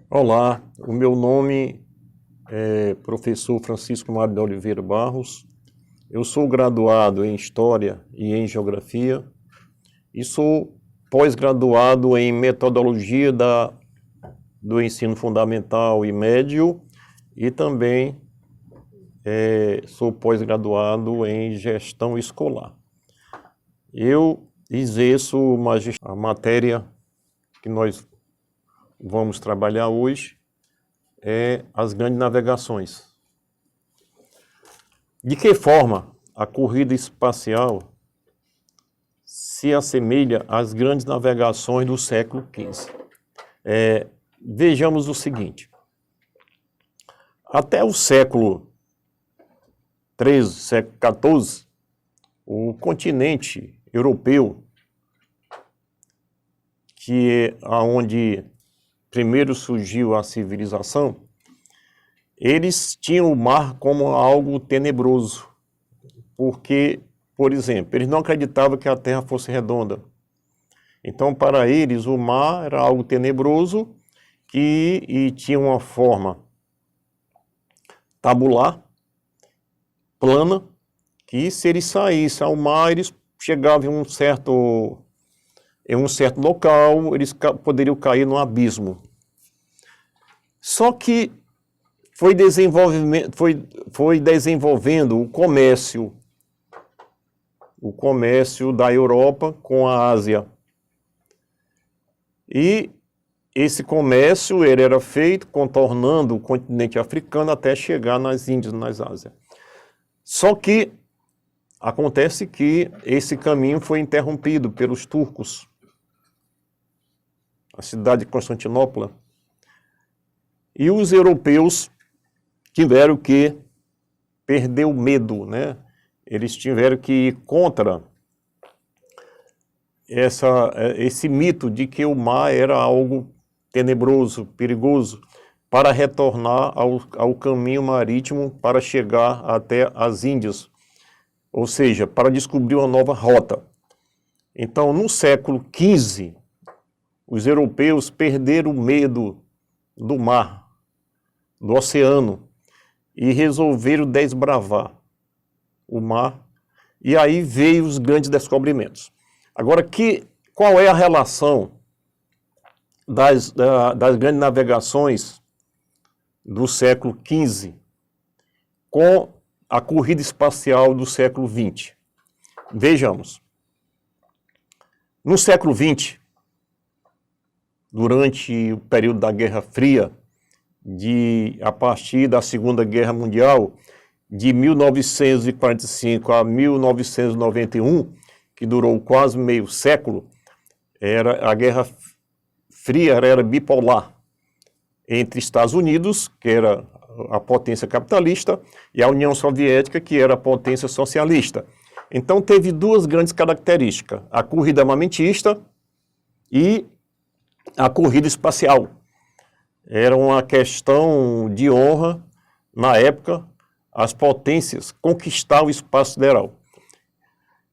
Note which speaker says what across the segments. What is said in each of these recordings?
Speaker 1: Olá, o meu nome é professor Francisco Mário de Oliveira Barros. Eu sou graduado em História e em Geografia e sou pós-graduado em Metodologia do Ensino Fundamental e Médio e também sou pós-graduado em Gestão Escolar. Eu exerço a matéria que nós vamos trabalhar hoje é as grandes navegações. De que forma a corrida espacial se assemelha às grandes navegações do século XV? Vejamos o seguinte. Até o século XIII, século XIV, o continente europeu, que é onde primeiro surgiu a civilização, eles tinham o mar como algo tenebroso, porque, por exemplo, eles não acreditavam que a Terra fosse redonda. Então, para eles, o mar era algo tenebroso e tinha uma forma tabular, plana, que se eles saíssem ao mar, eles chegavam em um certo local, eles poderiam cair no abismo. Só que foi desenvolvendo o comércio da Europa com a Ásia. E esse comércio ele era feito contornando o continente africano até chegar nas Índias, nas Ásias. Só que acontece que esse caminho foi interrompido pelos turcos. A cidade de Constantinopla. E os europeus tiveram que perder o medo, né? Eles tiveram que ir contra esse mito de que o mar era algo tenebroso, perigoso, para retornar ao caminho marítimo para chegar até as Índias, ou seja, para descobrir uma nova rota. Então, no século XV, os europeus perderam o medo do mar, do oceano, e resolveram desbravar o mar, e aí veio os grandes descobrimentos. Agora, qual é a relação das grandes navegações do século XV com a corrida espacial do século XX? Vejamos. No século XX, durante o período da Guerra Fria, a partir da Segunda Guerra Mundial, de 1945 a 1991, que durou quase meio século, a Guerra Fria era bipolar entre Estados Unidos, que era a potência capitalista, e a União Soviética, que era a potência socialista. Então teve duas grandes características, a corrida armamentista e a corrida espacial. Era uma questão de honra, na época, as potências conquistar o espaço sideral.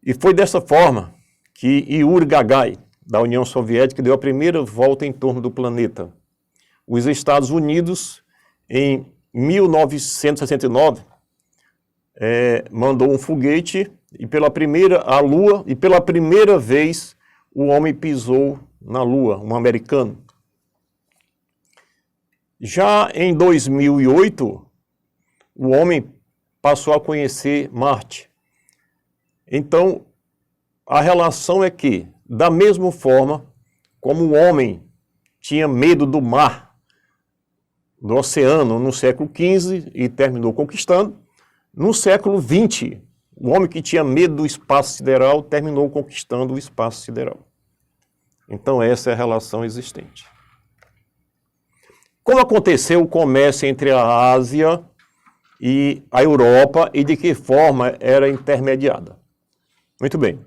Speaker 1: E foi dessa forma que Yuri Gagarin, da União Soviética, deu a primeira volta em torno do planeta. Os Estados Unidos, em 1969, mandou um foguete à Lua, e pela primeira vez o homem pisou na Lua, um americano. Já em 2008, o homem passou a conhecer Marte. Então, a relação é que, da mesma forma como o homem tinha medo do mar, do oceano, no século XV e terminou conquistando, no século XX, o homem que tinha medo do espaço sideral terminou conquistando o espaço sideral. Então, essa é a relação existente. Como aconteceu o comércio entre a Ásia e a Europa e de que forma era intermediada? Muito bem.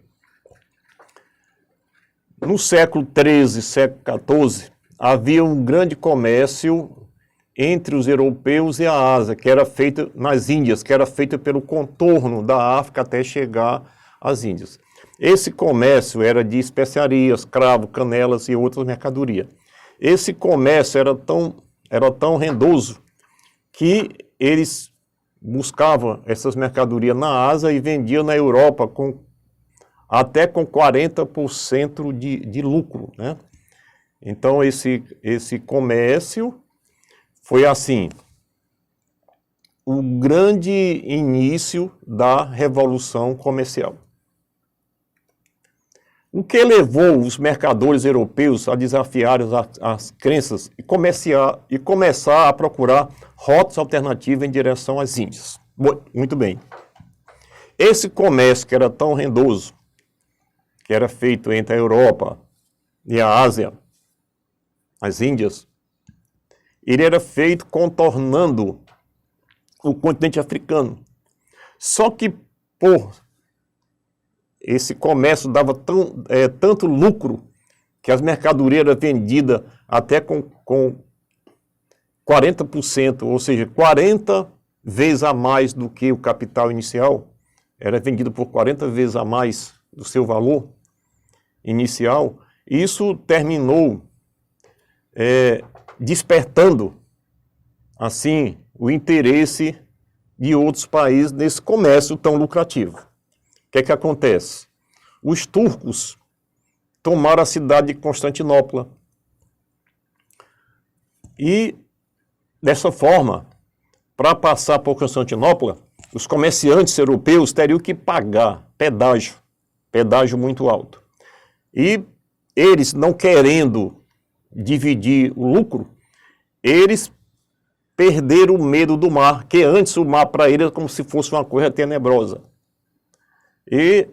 Speaker 1: No século XIII, século XIV, havia um grande comércio entre os europeus e a Ásia, que era feita nas Índias, que era feita pelo contorno da África até chegar às Índias. Esse comércio era de especiarias, cravo, canelas e outras mercadorias. esse comércio era tão rendoso que eles buscavam essas mercadorias na Ásia e vendiam na Europa até com 40% de lucro, né? Então, esse comércio foi, assim, o grande início da Revolução Comercial. O que levou os mercadores europeus a desafiar as crenças e começar a procurar rotas alternativas em direção às Índias. Muito bem. Esse comércio que era tão rendoso, que era feito entre a Europa e a Ásia, as Índias, ele era feito contornando o continente africano. Só que, por esse comércio dava tanto lucro que as mercadorias eram vendidas até com 40%, ou seja, 40 vezes a mais do que o capital inicial, era vendido por 40 vezes a mais do seu valor inicial. Isso terminou despertando, assim, o interesse de outros países nesse comércio tão lucrativo. O que é que acontece? Os turcos tomaram a cidade de Constantinopla. E, dessa forma, para passar por Constantinopla, os comerciantes europeus teriam que pagar pedágio muito alto. E eles, não querendo dividir o lucro, eles perderam o medo do mar, que antes o mar para eles era como se fosse uma coisa tenebrosa. E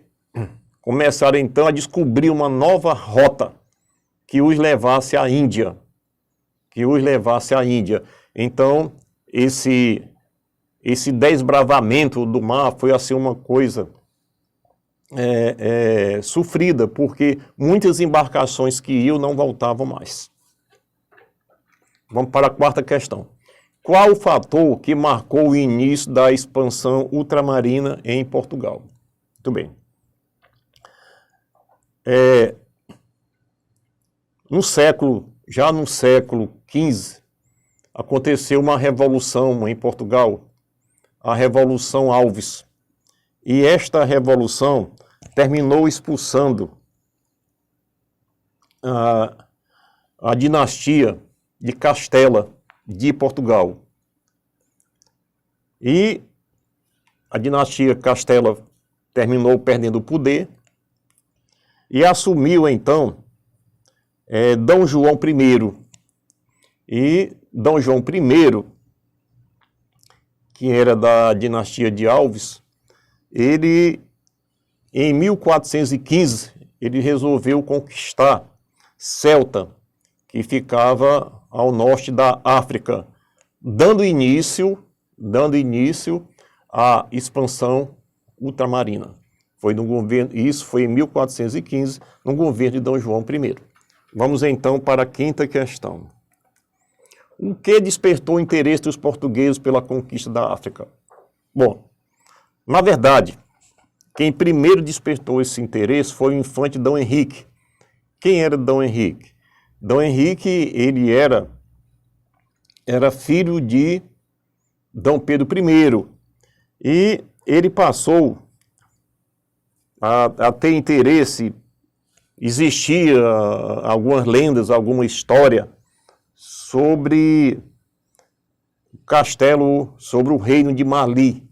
Speaker 1: começaram então a descobrir uma nova rota que os levasse à Índia. Então, esse desbravamento do mar foi assim uma coisa sofrida, porque muitas embarcações que iam não voltavam mais. Vamos para a quarta questão. Qual o fator que marcou o início da expansão ultramarina em Portugal? Muito bem. Já no século XV, aconteceu uma revolução em Portugal, a Revolução Alves. E esta revolução terminou expulsando a dinastia de Castela de Portugal. E a dinastia Castela terminou perdendo o poder e assumiu, então, Dom João I. E Dom João I, que era da dinastia de Alves, ele, em 1415, ele resolveu conquistar Ceuta, que ficava ao norte da África, dando início à expansão ultramarina. Isso foi em 1415, no governo de Dom João I. Vamos então para a quinta questão. O que despertou o interesse dos portugueses pela conquista da África? Bom, na verdade, quem primeiro despertou esse interesse foi o infante Dom Henrique. Quem era Dom Henrique? Dom Henrique, ele era filho de Dom Pedro I. E ele passou a ter interesse. Existia algumas lendas, alguma história sobre o castelo, sobre o reino de Mali,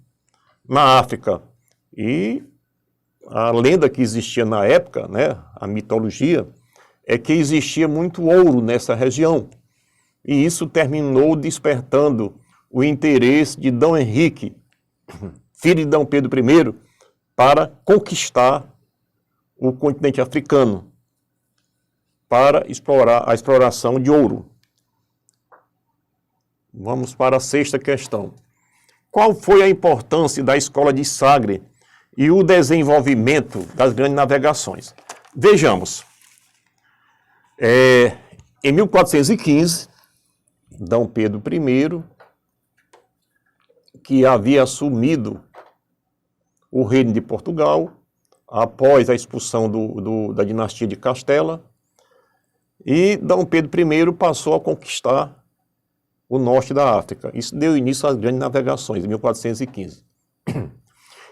Speaker 1: na África. E a lenda que existia na época, né, a mitologia, é que existia muito ouro nessa região. E isso terminou despertando o interesse de Dom Henrique, filho de Dom Pedro I, para conquistar o continente africano, para explorar a exploração de ouro. Vamos para a sexta questão. Qual foi a importância da escola de Sagres e o desenvolvimento das grandes navegações? Vejamos. Em 1415, Dom Pedro I, que havia assumido o reino de Portugal, após a expulsão da dinastia de Castela, E Dom Pedro I passou a conquistar o norte da África. Isso deu início às grandes navegações, em 1415.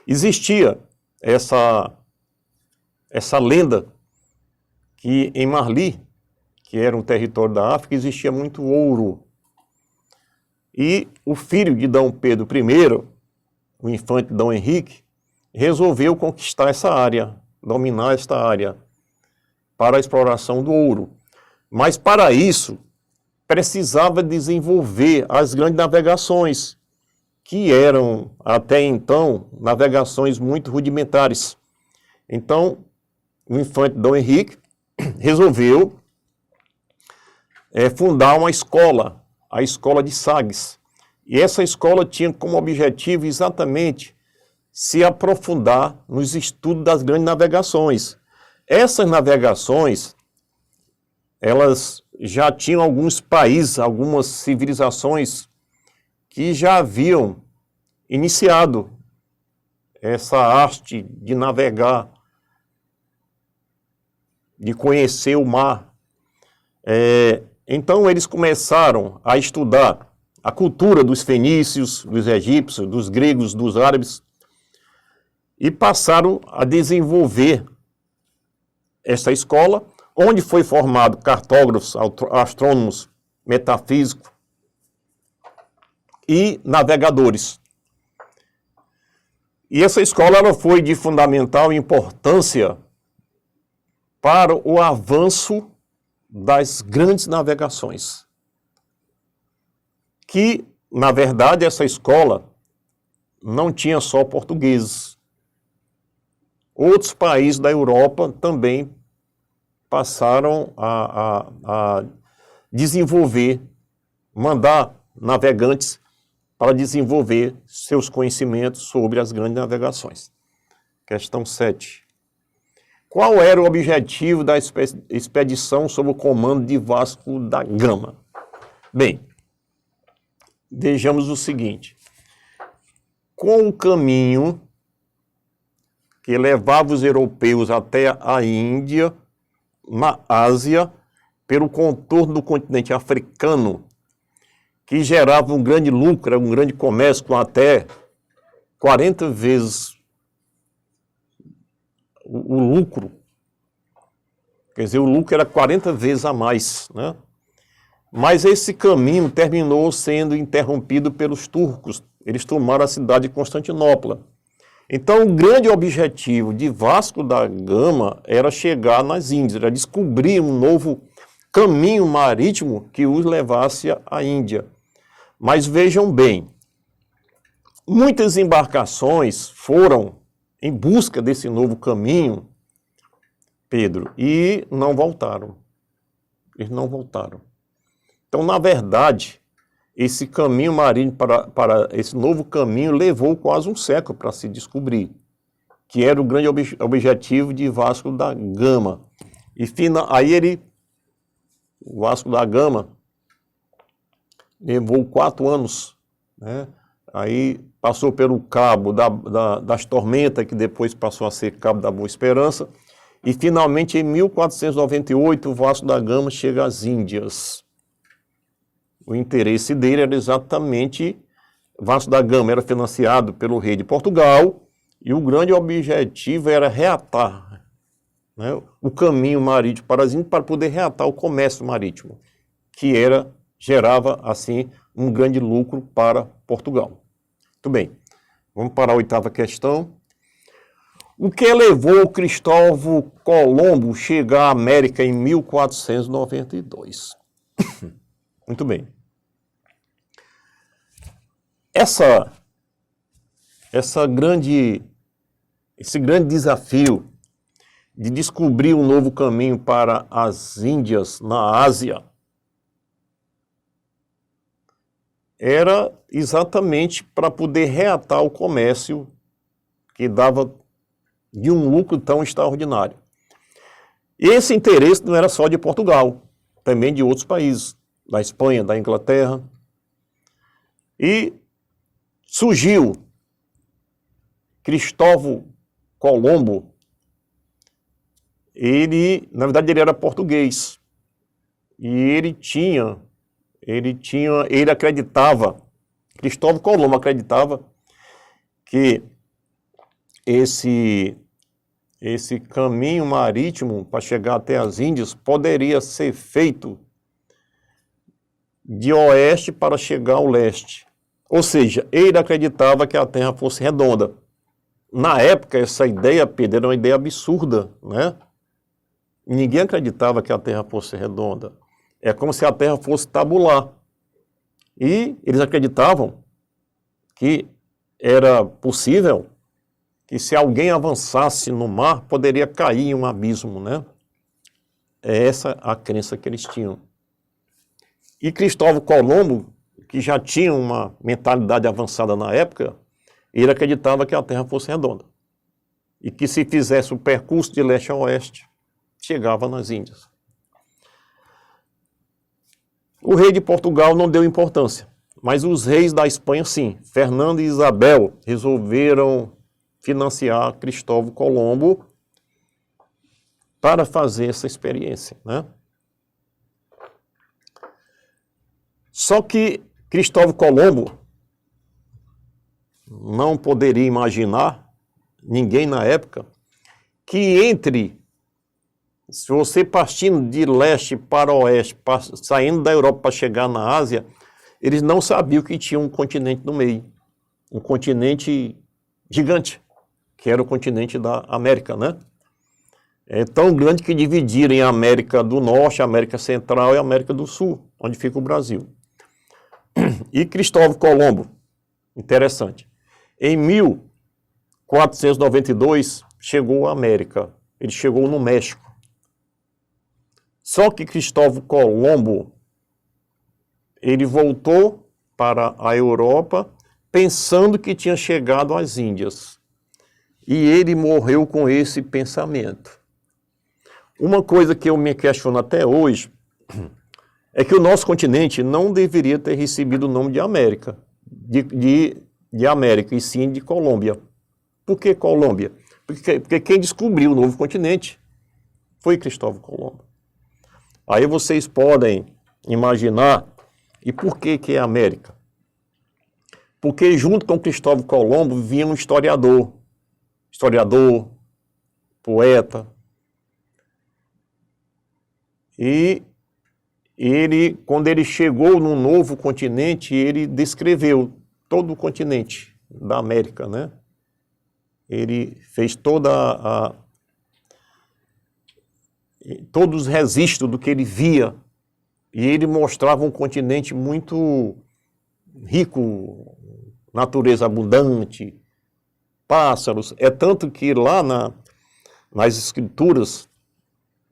Speaker 1: Existia essa lenda que em Marli, que era um território da África, existia muito ouro. E o filho de Dom Pedro I, o infante Dom Henrique, resolveu conquistar essa área, dominar esta área para a exploração do ouro. Mas para isso, precisava desenvolver as grandes navegações, que eram, até então, navegações muito rudimentares. Então, o infante Dom Henrique resolveu fundar uma escola, a Escola de Sagres. E essa escola tinha como objetivo exatamente se aprofundar nos estudos das grandes navegações. Essas navegações, elas já tinham alguns países, algumas civilizações que já haviam iniciado essa arte de navegar, de conhecer o mar. Então eles começaram a estudar a cultura dos fenícios, dos egípcios, dos gregos, dos árabes, e passaram a desenvolver esta escola, onde foi formado cartógrafos, astrônomos, metafísicos e navegadores. E essa escola ela foi de fundamental importância para o avanço das grandes navegações. Que, na verdade, essa escola não tinha só portugueses. Outros países da Europa também passaram a desenvolver, mandar navegantes para desenvolver seus conhecimentos sobre as grandes navegações. Questão 7. Qual era o objetivo da expedição sob o comando de Vasco da Gama? Bem, vejamos o seguinte. Com o caminho que levava os europeus até a Índia, na Ásia, pelo contorno do continente africano, que gerava um grande lucro, um grande comércio com até 40 vezes o lucro. Quer dizer, o lucro era 40 vezes a mais, né? Mas esse caminho terminou sendo interrompido pelos turcos. Eles tomaram a cidade de Constantinopla. Então, o grande objetivo de Vasco da Gama era chegar nas Índias, era descobrir um novo caminho marítimo que os levasse à Índia. Mas vejam bem, muitas embarcações foram em busca desse novo caminho, Pedro, e não voltaram. Eles não voltaram. Então, na verdade, esse caminho marinho para esse novo caminho levou quase um século para se descobrir, que era o grande objetivo de Vasco da Gama. E aí o Vasco da Gama levou 4 anos, né? Aí passou pelo Cabo das Tormentas, que depois passou a ser Cabo da Boa Esperança, e finalmente em 1498 o Vasco da Gama chega às Índias. O interesse dele era exatamente, Vasco da Gama era financiado pelo rei de Portugal, e o grande objetivo era reatar, né, o caminho marítimo para as Índias, para poder reatar o comércio marítimo, que gerava, assim, um grande lucro para Portugal. Muito bem, vamos para a 8ª questão. O que levou Cristóvão Colombo a chegar à América em 1492? Muito bem. Esse grande desafio de descobrir um novo caminho para as Índias na Ásia era exatamente para poder reatar o comércio que dava de um lucro tão extraordinário. Esse interesse não era só de Portugal, também de outros países, da Espanha, da Inglaterra. E surgiu Cristóvão Colombo. Na verdade, ele era português. E ele acreditava, Cristóvão Colombo acreditava que esse caminho marítimo para chegar até as Índias poderia ser feito de oeste para chegar ao leste. Ou seja, ele acreditava que a Terra fosse redonda. Na época, essa ideia, Pedro, era uma ideia absurda, né? Ninguém acreditava que a Terra fosse redonda. É como se a Terra fosse tabular. E eles acreditavam que era possível que se alguém avançasse no mar, poderia cair em um abismo, né? É essa a crença que eles tinham. E Cristóvão Colombo, que já tinha uma mentalidade avançada na época, ele acreditava que a Terra fosse redonda. E que se fizesse o percurso de leste a oeste, chegava nas Índias. O rei de Portugal não deu importância, mas os reis da Espanha sim. Fernando e Isabel resolveram financiar Cristóvão Colombo para fazer essa experiência, né? Só que Cristóvão Colombo não poderia imaginar, ninguém na época, que se você partindo de leste para oeste, saindo da Europa para chegar na Ásia, eles não sabiam que tinha um continente no meio, um continente gigante, que era o continente da América, né? É tão grande que dividiram em América do Norte, América Central e América do Sul, onde fica o Brasil. E Cristóvão Colombo, interessante, em 1492 chegou à América, ele chegou no México. Só que Cristóvão Colombo, ele voltou para a Europa pensando que tinha chegado às Índias. E ele morreu com esse pensamento. Uma coisa que eu me questiono até hoje é que o nosso continente não deveria ter recebido o nome de América, de América, e sim de Colômbia. Por que Colômbia? Porque quem descobriu o novo continente foi Cristóvão Colombo. Aí vocês podem imaginar, e por que é América? Porque junto com Cristóvão Colombo vinha um historiador, poeta, e ele, quando ele chegou num novo continente, ele descreveu todo o continente da América, né? Ele fez todos os registros do que ele via, e ele mostrava um continente muito rico, natureza abundante, pássaros. É tanto que lá nas escrituras,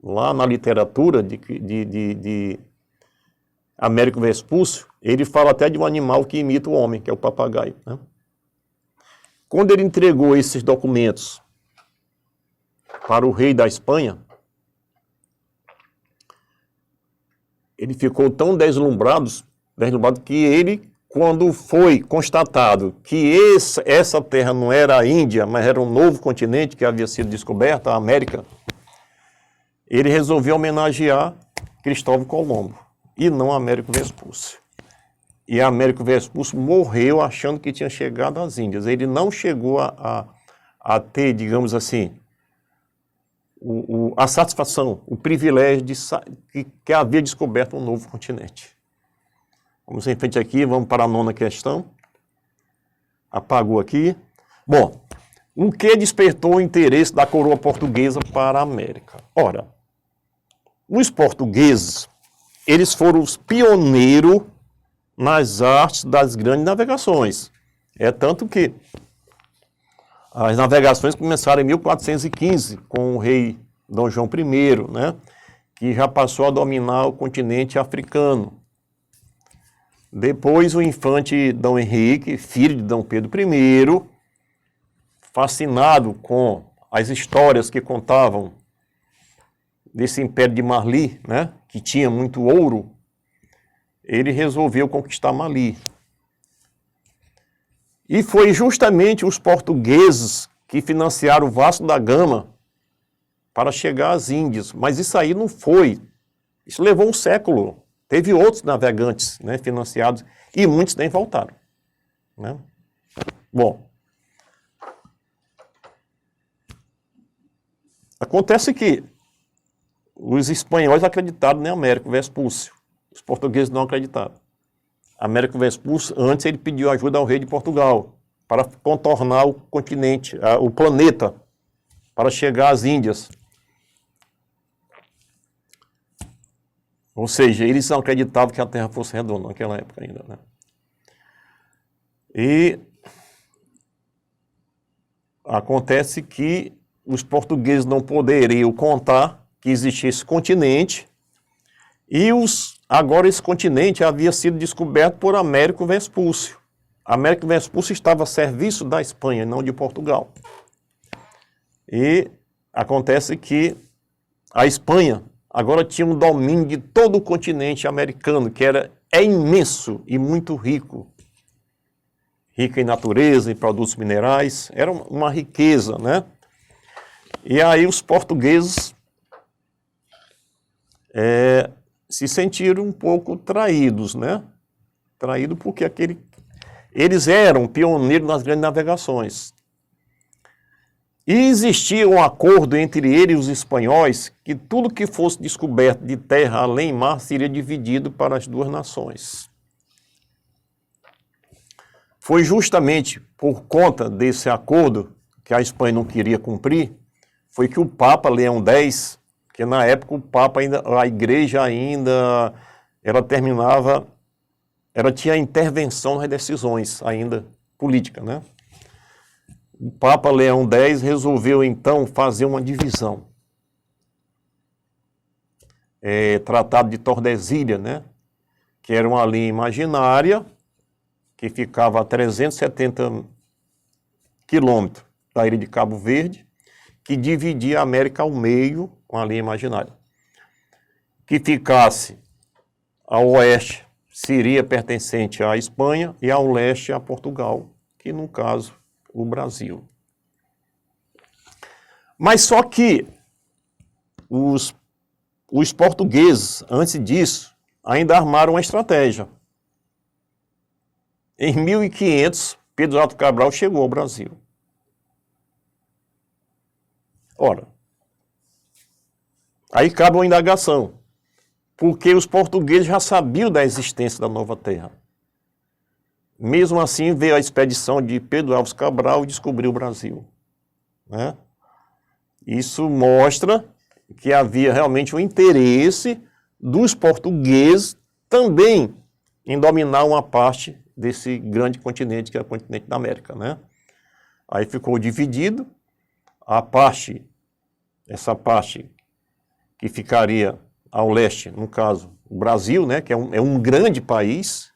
Speaker 1: lá na literatura de Américo Vespúcio, ele fala até de um animal que imita o homem, que é o papagaio, né? Quando ele entregou esses documentos para o rei da Espanha, ele ficou tão deslumbrado que ele, quando foi constatado que essa terra não era a Índia, mas era um novo continente que havia sido descoberto, a América, ele resolveu homenagear Cristóvão Colombo e não Américo Vespúcio. E Américo Vespúcio morreu achando que tinha chegado às Índias. Ele não chegou a ter, digamos assim, a satisfação, o privilégio que havia descoberto um novo continente. Vamos em frente aqui, vamos para a 9ª questão. Apagou aqui. Bom, o que despertou o interesse da coroa portuguesa para a América? Ora, os portugueses, eles foram os pioneiros nas artes das grandes navegações. É tanto que as navegações começaram em 1415, com o rei Dom João I, né, que já passou a dominar o continente africano. Depois o infante Dom Henrique, filho de Dom Pedro I, fascinado com as histórias que contavam desse Império de Marli, né, que tinha muito ouro, ele resolveu conquistar Mali. E foi justamente os portugueses que financiaram o Vasco da Gama para chegar às Índias. Mas isso aí não foi Isso levou um século. Teve outros navegantes, né, financiados e muitos nem voltaram, né? Bom, acontece que os espanhóis acreditaram em Américo Vespúcio. Os portugueses não acreditaram. Américo Vespúcio, antes ele pediu ajuda ao rei de Portugal para contornar o continente, o planeta, para chegar às Índias. Ou seja, eles não acreditavam que a Terra fosse redonda naquela época ainda, né? E acontece que os portugueses não poderiam contar que existia esse continente e agora esse continente havia sido descoberto por Américo Vespúcio. Américo Vespúcio estava a serviço da Espanha, não de Portugal. E acontece que a Espanha agora tinha um domínio de todo o continente americano, que é imenso e muito rico. Rica em natureza, em produtos minerais, era uma riqueza, né? E aí os portugueses se sentiram um pouco traídos, né? Traídos porque eles eram pioneiros nas grandes navegações. E existia um acordo entre ele e os espanhóis que tudo que fosse descoberto de terra além mar seria dividido para as duas nações. Foi justamente por conta desse acordo que a Espanha não queria cumprir, foi que o Papa Leão X, que na época a igreja ainda, ela tinha intervenção nas decisões ainda políticas, né? O Papa Leão X resolveu, então, fazer uma divisão. Tratado de Tordesilhas, né? Que era uma linha imaginária que ficava a 370 quilômetros da ilha de Cabo Verde, que dividia a América ao meio, com a linha imaginária. Que ficasse ao oeste seria pertencente à Espanha e ao leste a Portugal, que no caso o Brasil. Mas só que os portugueses, antes disso, ainda armaram uma estratégia. Em 1500, Pedro Álvares Cabral chegou ao Brasil. Ora, aí cabe uma indagação, porque os portugueses já sabiam da existência da Nova Terra. Mesmo assim, veio a expedição de Pedro Álvares Cabral e descobriu o Brasil, né? Isso mostra que havia realmente um interesse dos portugueses também em dominar uma parte desse grande continente, que é o continente da América, né? Aí ficou dividido, essa parte que ficaria ao leste, no caso, o Brasil, né, que é um grande país,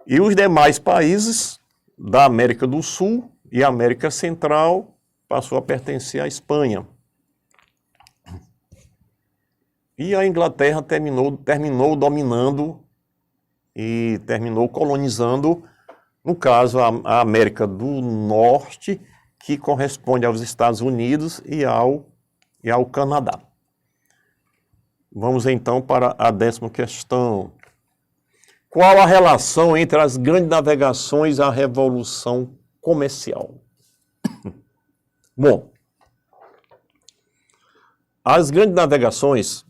Speaker 1: e os demais países da América do Sul e América Central passou a pertencer à Espanha. E a Inglaterra terminou dominando e terminou colonizando, no caso, a América do Norte, que corresponde aos Estados Unidos e ao Canadá. Vamos então para a 10ª questão. Qual a relação entre as grandes navegações e a Revolução Comercial? Bom, as grandes navegações,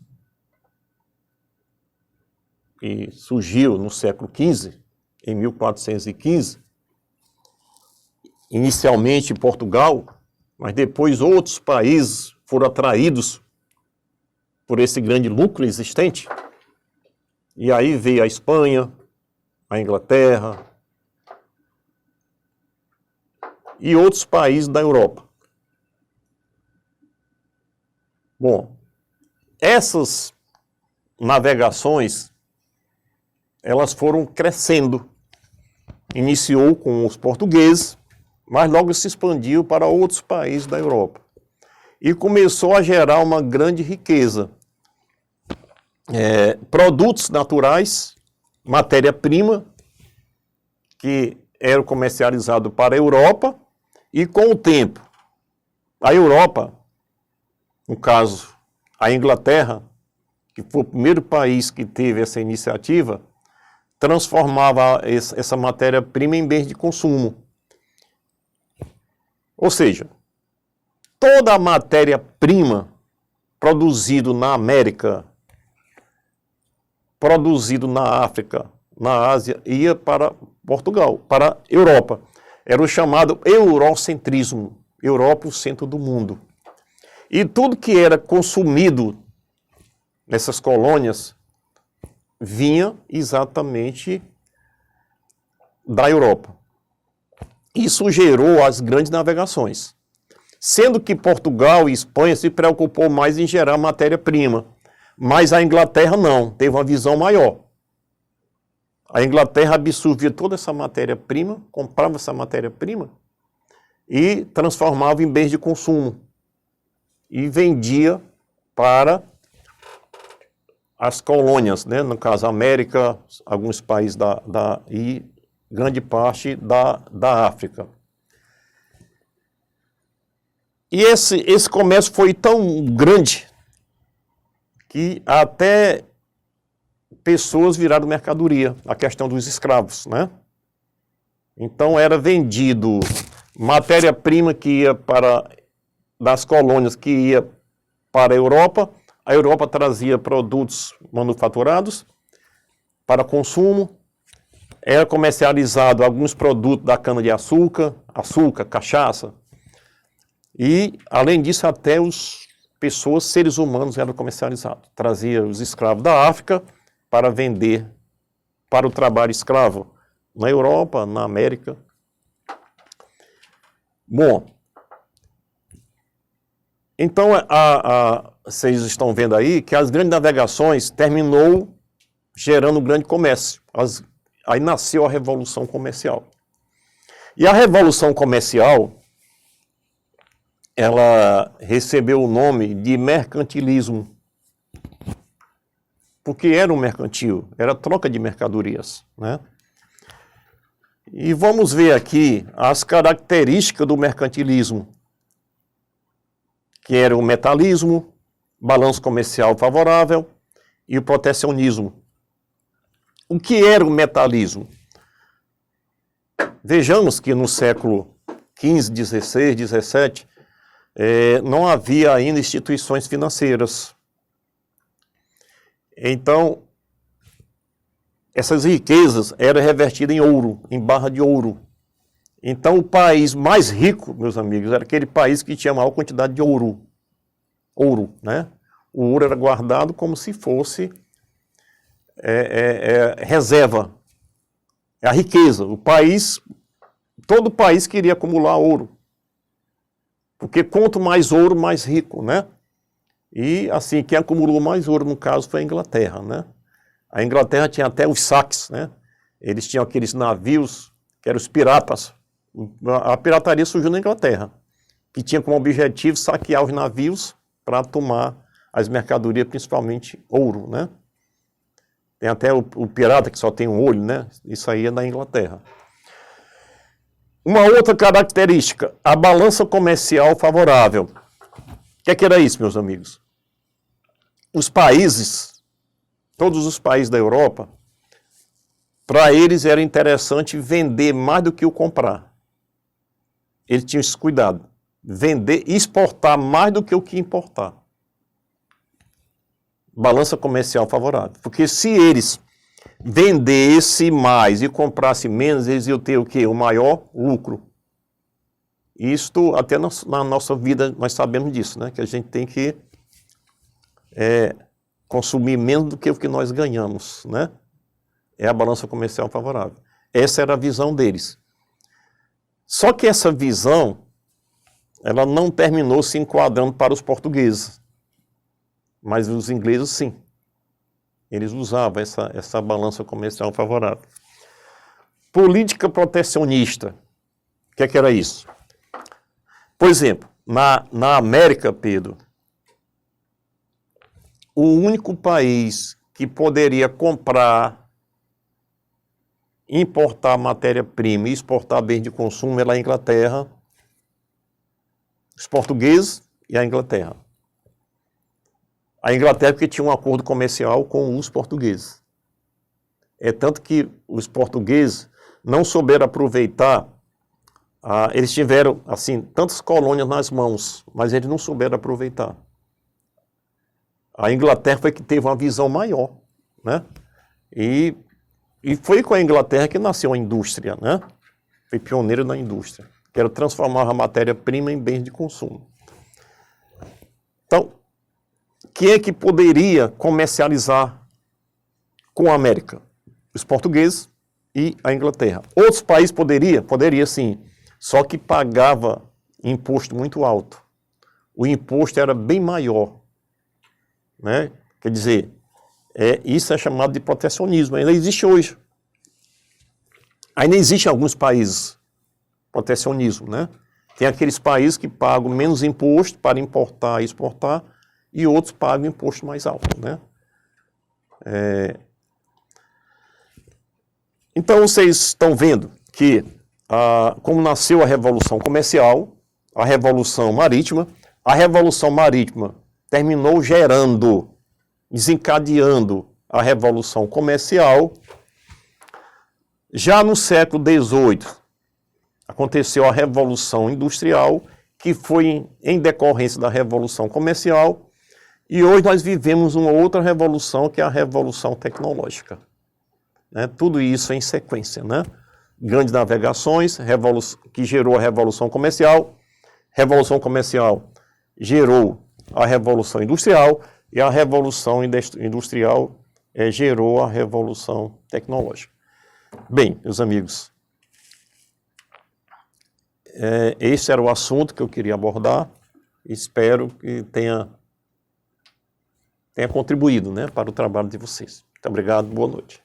Speaker 1: que surgiu no século XV, em 1415, inicialmente em Portugal, mas depois outros países foram atraídos por esse grande lucro existente. E aí veio a Espanha, a Inglaterra e outros países da Europa. Bom, essas navegações, elas foram crescendo. Iniciou com os portugueses, mas logo se expandiu para outros países da Europa. E começou a gerar uma grande riqueza. Produtos naturais, matéria-prima, que eram comercializados para a Europa, e com o tempo, a Europa, no caso, a Inglaterra, que foi o primeiro país que teve essa iniciativa, transformava essa matéria-prima em bens de consumo. Ou seja, toda a matéria-prima produzida na América, produzido na África, na Ásia, ia para Portugal, para a Europa. Era o chamado eurocentrismo. Europa, o centro do mundo. E tudo que era consumido nessas colônias vinha exatamente da Europa. Isso gerou as grandes navegações. Sendo que Portugal e Espanha se preocupou mais em gerar matéria-prima. Mas a Inglaterra não, teve uma visão maior. A Inglaterra absorvia toda essa matéria-prima, comprava essa matéria-prima e transformava em bens de consumo. E vendia para as colônias, né? No caso, a América, alguns países e grande parte da África. E esse comércio foi tão grande que até pessoas viraram mercadoria, a questão dos escravos, né? Então era vendido matéria-prima que ia das colônias que ia para a Europa trazia produtos manufaturados para consumo, era comercializado alguns produtos da cana-de-açúcar, açúcar, cachaça, e além disso até seres humanos eram comercializados. Trazia os escravos da África para vender para o trabalho escravo na Europa, na América. Bom, então vocês estão vendo aí que as grandes navegações terminou gerando um grande comércio. Aí nasceu a Revolução Comercial. E a Revolução Comercial, ela recebeu o nome de mercantilismo. Porque era um mercantil, era troca de mercadorias, né? E vamos ver aqui as características do mercantilismo, que era o metalismo, balanço comercial favorável e o protecionismo. O que era o metalismo? Vejamos que no século XV, XVI, XVII, não havia ainda instituições financeiras. Então, essas riquezas eram revertidas em ouro, em barra de ouro. Então, o país mais rico, meus amigos, era aquele país que tinha maior quantidade de ouro. Ouro, né? O ouro era guardado como se fosse reserva. É a riqueza. Todo país queria acumular ouro. Porque quanto mais ouro, mais rico, né? E, assim, quem acumulou mais ouro, no caso, foi a Inglaterra, né? A Inglaterra tinha até os saques, né? Eles tinham aqueles navios, que eram os piratas. A pirataria surgiu na Inglaterra, que tinha como objetivo saquear os navios para tomar as mercadorias, principalmente ouro, né? Tem até o pirata que só tem um olho, né? Isso aí é da Inglaterra. Uma outra característica, a balança comercial favorável. O que era isso, meus amigos? Os países, todos os países da Europa, para eles era interessante vender mais do que o comprar. Eles tinham esse cuidado. Vender e exportar mais do que o que importar. Balança comercial favorável. Porque se eles vendessem mais e comprassem menos, eles iam ter o quê? O maior lucro. Isto, até na nossa vida, nós sabemos disso, né? Que a gente tem que consumir menos do que o que nós ganhamos, né? É a balança comercial favorável. Essa era a visão deles. Só que essa visão, ela não terminou se enquadrando para os portugueses. Mas os ingleses, sim. Eles usavam essa balança comercial favorável. Política protecionista. O que era isso? Por exemplo, na América, Pedro, o único país que poderia comprar, importar matéria-prima e exportar bens de consumo era a Inglaterra, os portugueses e a Inglaterra. A Inglaterra porque tinha um acordo comercial com os portugueses. É tanto que os portugueses não souberam aproveitar, eles tiveram, assim, tantas colônias nas mãos, mas eles não souberam aproveitar. A Inglaterra foi que teve uma visão maior, né? E foi com a Inglaterra que nasceu a indústria, né? Foi pioneira na indústria, que era transformar a matéria-prima em bens de consumo. Então, quem é que poderia comercializar com a América? Os portugueses e a Inglaterra. Outros países poderia sim, só que pagava imposto muito alto. O imposto era bem maior, né? Quer dizer, isso é chamado de protecionismo, ainda existe hoje. Ainda existe em alguns países protecionismo, né? Tem aqueles países que pagam menos imposto para importar e exportar, e outros pagam imposto mais alto, né? Então, vocês estão vendo que, como nasceu a Revolução Comercial, a Revolução Marítima terminou desencadeando a Revolução Comercial. Já no século XVIII, aconteceu a Revolução Industrial, que foi em decorrência da Revolução Comercial, e hoje nós vivemos uma outra revolução, que é a Revolução Tecnológica. Né? Tudo isso em sequência, né? Grandes navegações, que gerou a Revolução Comercial gerou a Revolução Industrial, e a Revolução Industrial gerou a Revolução Tecnológica. Bem, meus amigos, esse era o assunto que eu queria abordar. Espero que tenha contribuído, né, para o trabalho de vocês. Muito obrigado, boa noite.